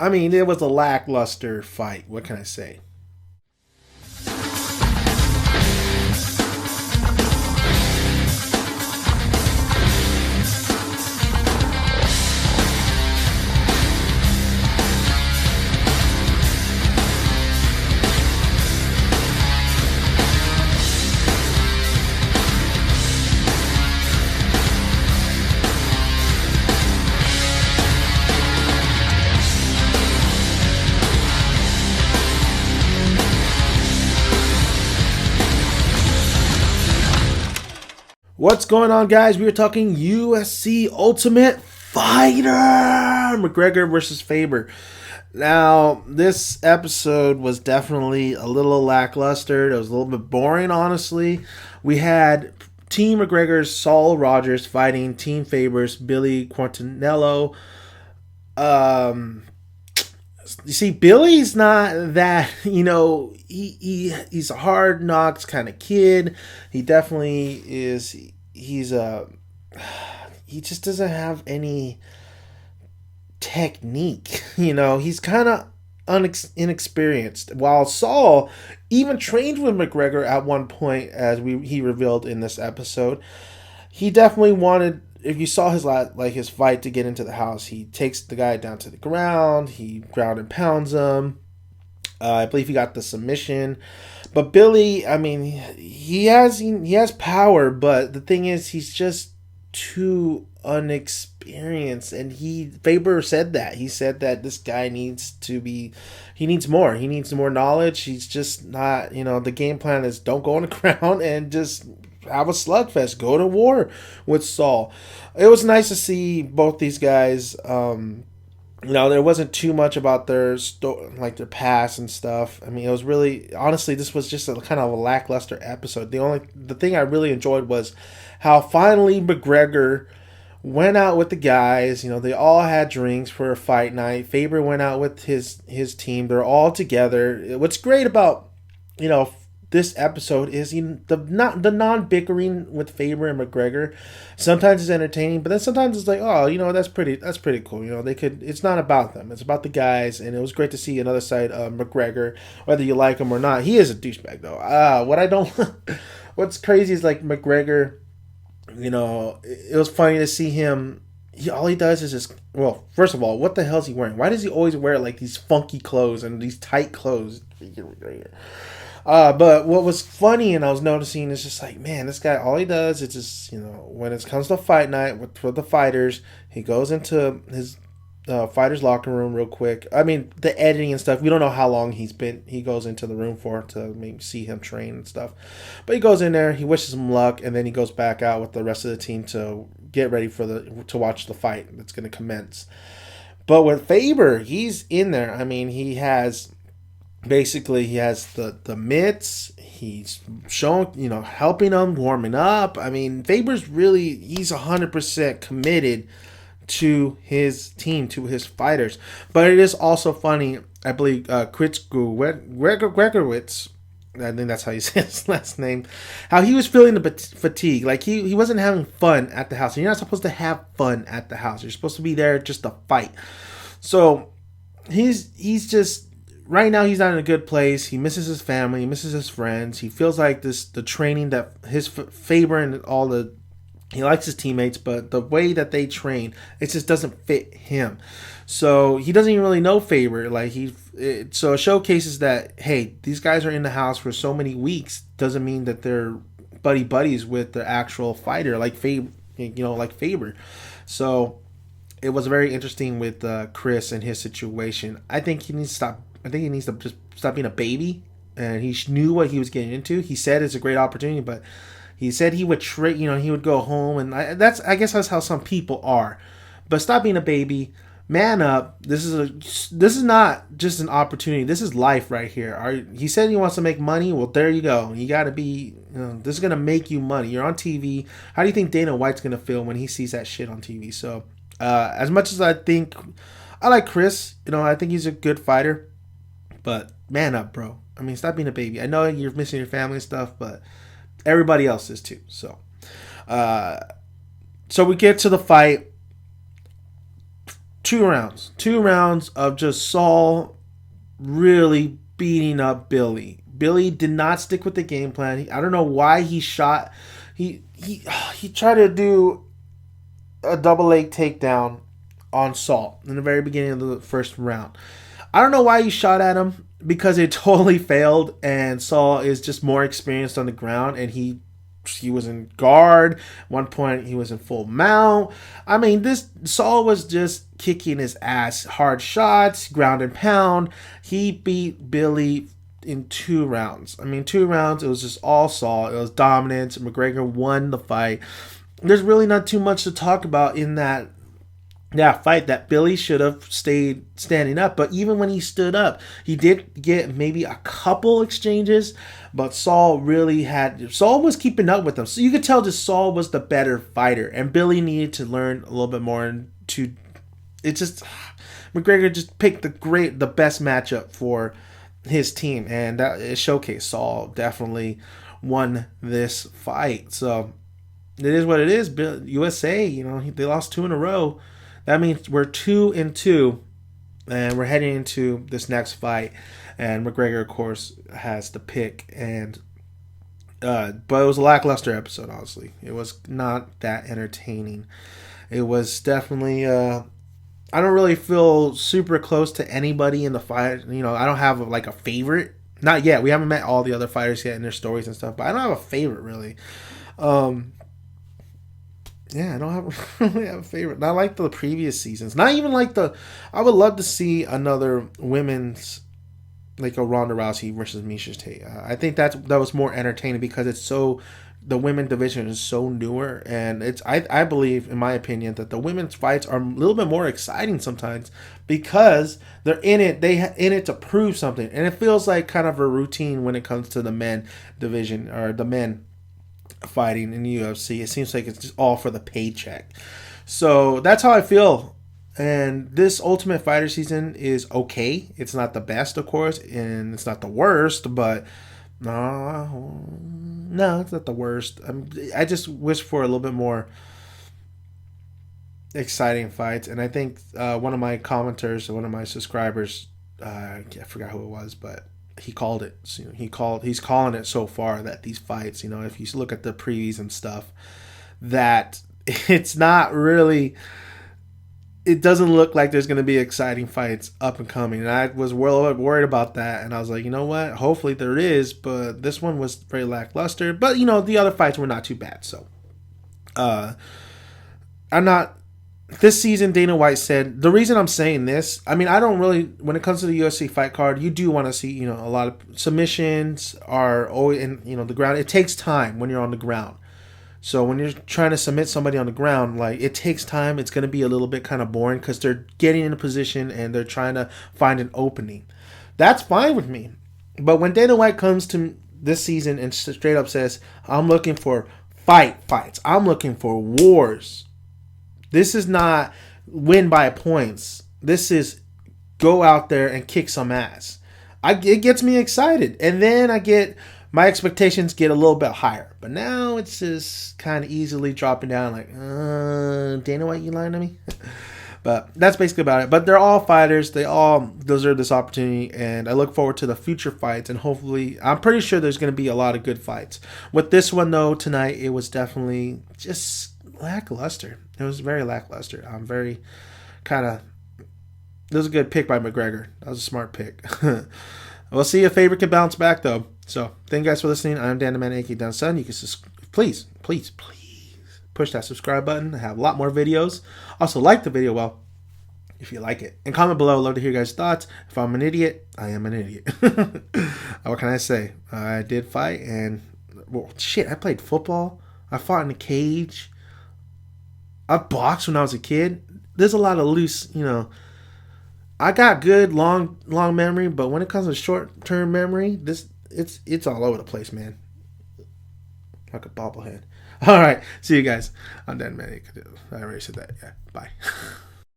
I mean, it was a lackluster fight. What can I say? What's going on, guys? We were talking UFC Ultimate Fighter, McGregor versus Faber. Now, this episode was definitely a little lackluster. It was a little bit boring, honestly. We had Team McGregor's Saul Rogers fighting Team Faber's Billy Quarantillo. Um, you see, Billy's not that, he's a hard knocks kind of kid. He definitely is. He just doesn't have any technique. He's kind of inexperienced. While Saul even trained with McGregor at one point, as he revealed in this episode. He definitely wanted. If you saw his fight to get into the house, he takes the guy down to the ground. He ground and pounds him. I believe he got the submission. But Billy, I mean, he has power, but the thing is, he's just too unexperienced. And Faber said that. He said that this guy needs more. He needs more knowledge. He's just not, the game plan is don't go on the ground and just have a slugfest. Go to war with Saul. It was nice to see both these guys. There wasn't too much about their their past and stuff. I mean, it was really, honestly, this was just a kind of a lackluster episode. The thing I really enjoyed was how finally McGregor went out with the guys. They all had drinks for a fight night. Faber went out with his team. They're all together. What's great about this episode is the non-bickering with Faber and McGregor. Sometimes it's entertaining, but then sometimes it's like, oh, that's pretty cool. It's not about them, it's about the guys. And it was great to see another side of McGregor, whether you like him or not. He is a douchebag though. What's crazy is like McGregor, it was funny to see him. All he does is just, well, first of all, what the hell is he wearing? Why does he always wear like these funky clothes and these tight clothes? But what was funny, and I was noticing, is just like, man, this guy, all he does is just, when it comes to fight night with the fighters, he goes into his fighter's locker room real quick. I mean, the editing and stuff, we don't know how long he goes into the room for to maybe see him train and stuff. But he goes in there, he wishes him luck, and then he goes back out with the rest of the team to get ready to watch the fight that's going to commence. But with Faber, he's in there. I mean, he has the mitts. He's showing, helping them, warming up. I mean, he's 100% committed to his team, to his fighters. But it is also funny, I believe, Gregorowitz, I think that's how you say his last name, how he was feeling the fatigue. Like, he wasn't having fun at the house. And you're not supposed to have fun at the house. You're supposed to be there just to fight. So, he's just... Right now, he's not in a good place. He misses his family. He misses his friends. He feels like the training that his Faber and he likes his teammates, but the way that they train, it just doesn't fit him. So he doesn't even really know Faber. So it showcases that, hey, these guys are in the house for so many weeks. Doesn't mean that they're buddies with the actual fighter like Faber. So it was very interesting with Chris and his situation. I think he needs to just stop being a baby, and he knew what he was getting into. He said it's a great opportunity, but he said he would he would go home, and I guess that's how some people are. But stop being a baby, man up. This is not just an opportunity. This is life right here. He said he wants to make money. Well, there you go. You got to be. This is gonna make you money. You're on TV. How do you think Dana White's gonna feel when he sees that shit on TV? So, as much as I think I like Chris, I think he's a good fighter. But man up, bro. I mean, stop being a baby. I know you're missing your family and stuff, but everybody else is too. So we get to the fight. 2 rounds of just Saul really beating up Billy. Billy did not stick with the game plan. I don't know why he shot. He tried to do a double leg takedown on Saul in the very beginning of the first round. I don't know why he shot at him, because it totally failed, and Saul is just more experienced on the ground, and he was in guard. At one point, he was in full mount. I mean, this Saul was just kicking his ass. Hard shots, ground and pound. He beat Billy in 2 rounds. I mean, 2 rounds, it was just all Saul. It was dominance. McGregor won the fight. There's really not too much to talk about in that fight. That Billy should have stayed standing up. But even when he stood up, he did get maybe a couple exchanges. But Saul was keeping up with him. So you could tell just Saul was the better fighter. And Billy needed to learn a little bit more. McGregor just picked the best matchup for his team. And it showcased Saul definitely won this fight. So it is what it is. USA, they lost 2 in a row. That means we're 2-2, and we're heading into this next fight. And McGregor, of course, has the pick. But it was a lackluster episode, honestly. It was not that entertaining. It was definitely. I don't really feel super close to anybody in the fight. I don't have a favorite. Not yet. We haven't met all the other fighters yet and their stories and stuff. But I don't have a favorite really. I don't really have a favorite. Not like the previous seasons. Not even like I would love to see another women's, like a Ronda Rousey versus Miesha Tate. I think that was more entertaining because the women division is so newer, and I believe, in my opinion, that the women's fights are a little bit more exciting sometimes because they're in it. In it to prove something, and it feels like kind of a routine when it comes to the men division or the men fighting in the UFC. It seems like it's just all for the paycheck. So that's how I feel. And this Ultimate Fighter season is okay. It's not the best, of course, and it's not the worst, but no, it's not the worst. I just wish for a little bit more exciting fights. And I think one of my commenters, one of my subscribers, I forgot who it was, but he called it. So, he's calling it so far that these fights, if you look at the previews and stuff, that it's not really. It doesn't look like there's going to be exciting fights up and coming. And I was worried about that. And I was like, you know what? Hopefully there is. But this one was very lackluster. But, the other fights were not too bad. So, I'm not. This season, Dana White said, the reason I'm saying this, I don't really, when it comes to the UFC fight card, you do want to see, a lot of submissions are always in, the ground. It takes time when you're on the ground. So when you're trying to submit somebody on the ground, it takes time. It's going to be a little bit kind of boring because they're getting in a position and they're trying to find an opening. That's fine with me. But when Dana White comes to this season and straight up says, I'm looking for fights. I'm looking for wars. This is not win by points. This is go out there and kick some ass. It gets me excited. And then my expectations get a little bit higher. But now it's just kind of easily dropping down Dana White, you lying to me? But that's basically about it. But they're all fighters. They all deserve this opportunity. And I look forward to the future fights. And hopefully, I'm pretty sure there's going to be a lot of good fights. With this one, though, tonight, it was definitely just lackluster. It was very lackluster. I'm very it was a good pick by McGregor. That was a smart pick. We'll see if Faber can bounce back, though. So, thank you guys for listening. I'm Dan the Man, aka Dan Sun. You can please push that subscribe button. I have a lot more videos. Also, like the video, if you like it. And comment below. Love to hear your guys' thoughts. If I'm an idiot, I am an idiot. What can I say? I did fight, and I played football. I fought in a cage. I boxed when I was a kid. There's a lot of loose, I got good long memory, but when it comes to short-term memory, it's all over the place, man. Like a bobblehead. All right, see you guys. I'm Dan Man. I already said that. Yeah, bye.